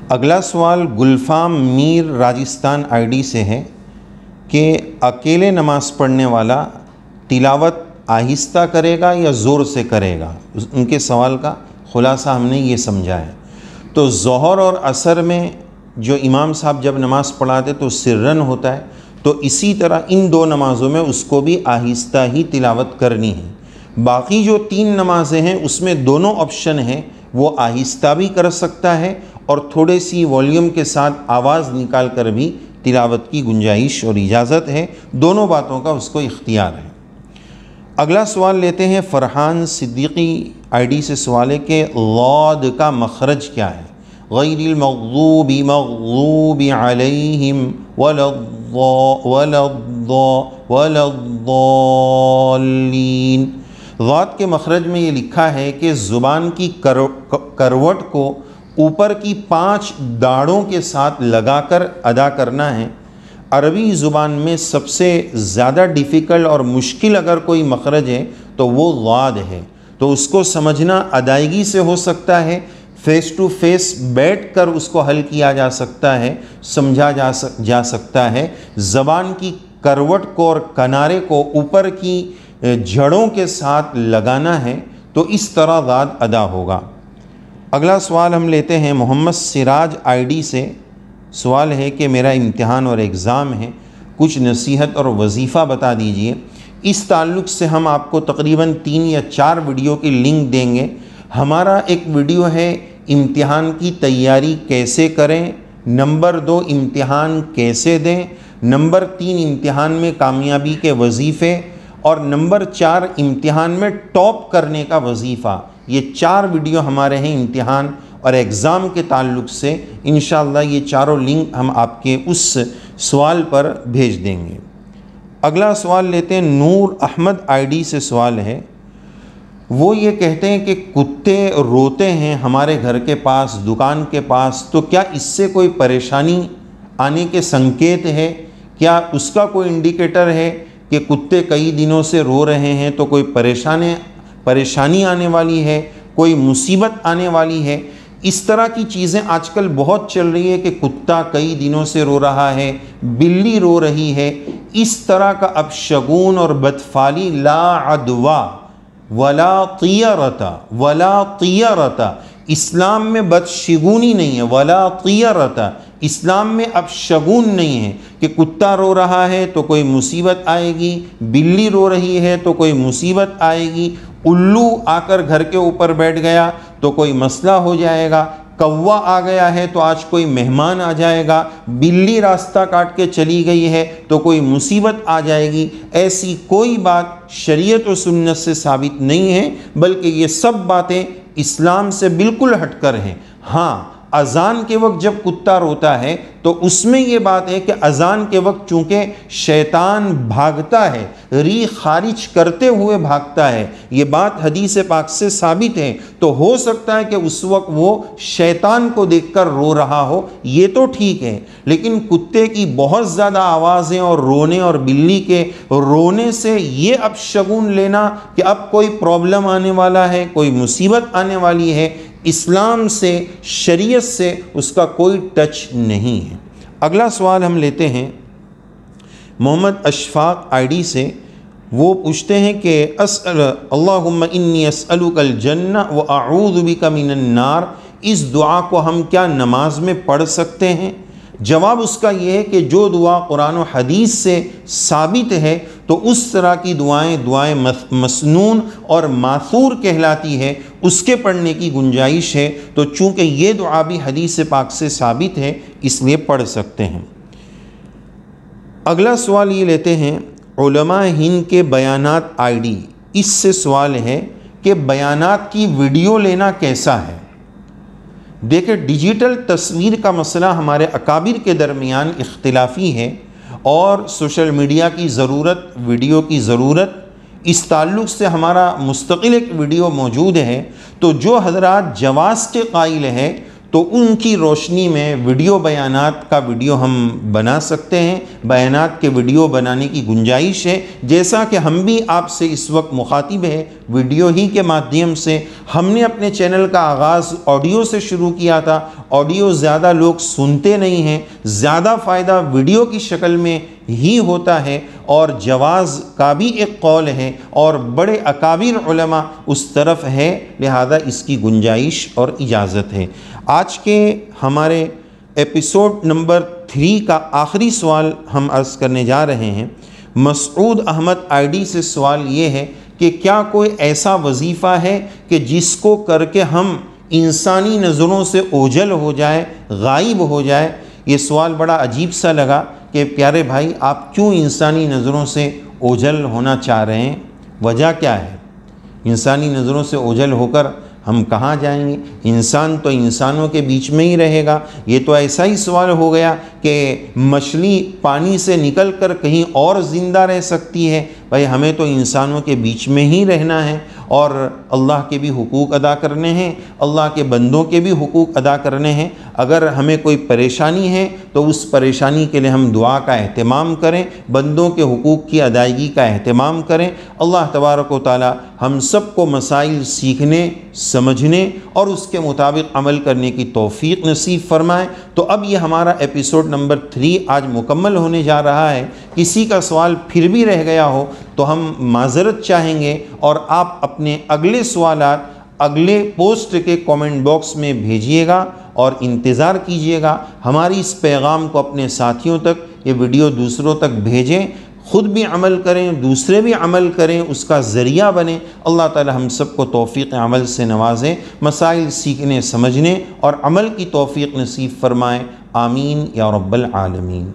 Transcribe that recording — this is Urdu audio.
اگلا سوال گلفام میر راجستھان آئی ڈی سے ہے کہ اکیلے نماز پڑھنے والا تلاوت آہستہ کرے گا یا زور سے کرے گا؟ ان کے سوال کا خلاصہ ہم نے یہ سمجھا ہے۔ تو ظہر اور عصر میں جو امام صاحب جب نماز پڑھاتے تو سرن ہوتا ہے، تو اسی طرح ان دو نمازوں میں اس کو بھی آہستہ ہی تلاوت کرنی ہے۔ باقی جو 3 نمازیں ہیں اس میں دونوں آپشن ہیں، وہ آہستہ بھی کر سکتا ہے اور تھوڑے سی والیوم کے ساتھ آواز نکال کر بھی تلاوت کی گنجائش اور اجازت ہے، دونوں باتوں کا اس کو اختیار ہے۔ اگلا سوال لیتے ہیں فرحان صدیقی آئی ڈی سے سوال ہے کہ ضاد کا مخرج کیا ہے؟ غیر المغضوب مغضوب علیہم ولا الضالین۔ ضاد کے مخرج میں یہ لکھا ہے کہ زبان کی کروٹ کو اوپر کی 5 داڑھوں کے ساتھ لگا کر ادا کرنا ہے۔ عربی زبان میں سب سے زیادہ ڈیفیکلٹ اور مشکل اگر کوئی مخرج ہے تو وہ ضاد ہے، تو اس کو سمجھنا ادائیگی سے ہو سکتا ہے، فیس ٹو فیس بیٹھ کر اس کو حل کیا جا سکتا ہے، سمجھا جا سکتا ہے۔ زبان کی کروٹ کو اور کنارے کو اوپر کی جڑوں کے ساتھ لگانا ہے، تو اس طرح ضاد ادا ہوگا۔ اگلا سوال ہم لیتے ہیں محمد سراج آئی ڈی سے، سوال ہے کہ میرا امتحان اور ایگزام ہے، کچھ نصیحت اور وظیفہ بتا دیجئے۔ اس تعلق سے ہم آپ کو تقریباً 3 یا 4 ویڈیو کی لنک دیں گے۔ ہمارا ایک ویڈیو ہے امتحان کی تیاری کیسے کریں، نمبر 2 امتحان کیسے دیں، نمبر 3 امتحان میں کامیابی کے وظیفے، اور نمبر 4 امتحان میں ٹاپ کرنے کا وظیفہ۔ یہ 4 ویڈیو ہمارے ہیں امتحان اور ایگزام کے تعلق سے، انشاءاللہ یہ چاروں لنک ہم آپ کے اس سوال پر بھیج دیں گے۔ اگلا سوال لیتے ہیں نور احمد آئی ڈی سے، سوال ہے وہ یہ کہتے ہیں کہ کتے روتے ہیں ہمارے گھر کے پاس، دکان کے پاس، تو کیا اس سے کوئی پریشانی آنے کے سنکیت ہے؟ کیا اس کا کوئی انڈیکیٹر ہے کہ کتے کئی دنوں سے رو رہے ہیں تو کوئی پریشانی آنے والی ہے، کوئی مصیبت آنے والی ہے؟ اس طرح کی چیزیں آج کل بہت چل رہی ہے کہ کتا کئی دنوں سے رو رہا ہے، بلی رو رہی ہے۔ اس طرح کا اب شگون اور بدفعلی لا عدوا ولا طیرتا، اسلام میں بدشگونی نہیں ہے، ولا طیرتا، اسلام میں اب شگون نہیں ہے کہ کتا رو رہا ہے تو کوئی مصیبت آئے گی، بلی رو رہی ہے تو کوئی مصیبت آئے گی، الو آ کر گھر کے اوپر بیٹھ گیا تو کوئی مسئلہ ہو جائے گا، کوا آ گیا ہے تو آج کوئی مہمان آ جائے گا، بلی راستہ کاٹ کے چلی گئی ہے تو کوئی مصیبت آ جائے گی۔ ایسی کوئی بات شریعت و سنت سے ثابت نہیں ہے، بلکہ یہ سب باتیں اسلام سے بالکل ہٹ کر ہیں۔ ہاں، اذان کے وقت جب کتا روتا ہے تو اس میں یہ بات ہے کہ اذان کے وقت چونکہ شیطان بھاگتا ہے، ریح خارج کرتے ہوئے بھاگتا ہے، یہ بات حدیث پاک سے ثابت ہے، تو ہو سکتا ہے کہ اس وقت وہ شیطان کو دیکھ کر رو رہا ہو، یہ تو ٹھیک ہے۔ لیکن کتے کی بہت زیادہ آوازیں اور رونے اور بلی کے رونے سے یہ اب شگون لینا کہ اب کوئی پرابلم آنے والا ہے، کوئی مصیبت آنے والی ہے، اسلام سے، شریعت سے اس کا کوئی ٹچ نہیں ہے۔ اگلا سوال ہم لیتے ہیں محمد اشفاق آئی ڈی سے، وہ پوچھتے ہیں کہ اللہم انی اسألک الجنہ واعوذ بک من النار، اس دعا کو ہم کیا نماز میں پڑھ سکتے ہیں؟ جواب اس کا یہ ہے کہ جو دعا قرآن و حدیث سے ثابت ہے تو اس طرح کی دعائیں مسنون اور ماثور کہلاتی ہے، اس کے پڑھنے کی گنجائش ہے، تو چونکہ یہ دعا بھی حدیث پاک سے ثابت ہے اس لیے پڑھ سکتے ہیں۔ اگلا سوال یہ لیتے ہیں علماء ہند کے بیانات آئی ڈی، اس سے سوال ہے کہ بیانات کی ویڈیو لینا کیسا ہے؟ دیکھیں، ڈیجیٹل تصویر کا مسئلہ ہمارے اکابر کے درمیان اختلافی ہے، اور سوشل میڈیا کی ضرورت، ویڈیو کی ضرورت، اس تعلق سے ہمارا مستقل ایک ویڈیو موجود ہے۔ تو جو حضرات جواز کے قائل ہیں تو ان کی روشنی میں ویڈیو بیانات کا ویڈیو ہم بنا سکتے ہیں، بیانات کے ویڈیو بنانے کی گنجائش ہے، جیسا کہ ہم بھی آپ سے اس وقت مخاطب ہیں ویڈیو ہی کے مادھیم سے۔ ہم نے اپنے چینل کا آغاز آڈیو سے شروع کیا تھا، آڈیو زیادہ لوگ سنتے نہیں ہیں، زیادہ فائدہ ویڈیو کی شکل میں ہی ہوتا ہے، اور جواز کا بھی ایک قول ہے اور بڑے اکابر علماء اس طرف ہے، لہذا اس کی گنجائش اور اجازت ہے۔ آج کے ہمارے ایپیسوڈ نمبر 3 کا آخری سوال ہم عرض کرنے جا رہے ہیں۔ مسعود احمد آئی ڈی سے سوال یہ ہے کہ کیا کوئی ایسا وظیفہ ہے کہ جس کو کر کے ہم انسانی نظروں سے اوجھل ہو جائے، غائب ہو جائے؟ یہ سوال بڑا عجیب سا لگا کہ پیارے بھائی آپ کیوں انسانی نظروں سے اوجھل ہونا چاہ رہے ہیں؟ وجہ کیا ہے؟ انسانی نظروں سے اوجھل ہو کر ہم کہاں جائیں گے؟ انسان تو انسانوں کے بیچ میں ہی رہے گا۔ یہ تو ایسا ہی سوال ہو گیا کہ مچھلی پانی سے نکل کر کہیں اور زندہ رہ سکتی ہے؟ بھائی ہمیں تو انسانوں کے بیچ میں ہی رہنا ہے، اور اللہ کے بھی حقوق ادا کرنے ہیں، اللہ کے بندوں کے بھی حقوق ادا کرنے ہیں۔ اگر ہمیں کوئی پریشانی ہے تو اس پریشانی کے لیے ہم دعا کا اہتمام کریں، بندوں کے حقوق کی ادائیگی کا اہتمام کریں۔ اللہ تبارک و تعالی ہم سب کو مسائل سیکھنے، سمجھنے اور اس کے مطابق عمل کرنے کی توفیق نصیب فرمائے۔ تو اب یہ ہمارا ایپیسوڈ نمبر 3 آج مکمل ہونے جا رہا ہے۔ کسی کا سوال پھر بھی رہ گیا ہو تو ہم معذرت چاہیں گے، اور آپ اپنے اگلے سوالات اگلے پوسٹ کے کومنٹ باکس میں بھیجیے گا اور انتظار کیجیے گا۔ ہماری اس پیغام کو اپنے ساتھیوں تک، یہ ویڈیو دوسروں تک بھیجیں، خود بھی عمل کریں، دوسرے بھی عمل کریں، اس کا ذریعہ بنیں۔ اللہ تعالی ہم سب کو توفیق عمل سے نوازیں، مسائل سیکھنے، سمجھنے اور عمل کی توفیق نصیب فرمائیں۔ آمین یا رب العالمین۔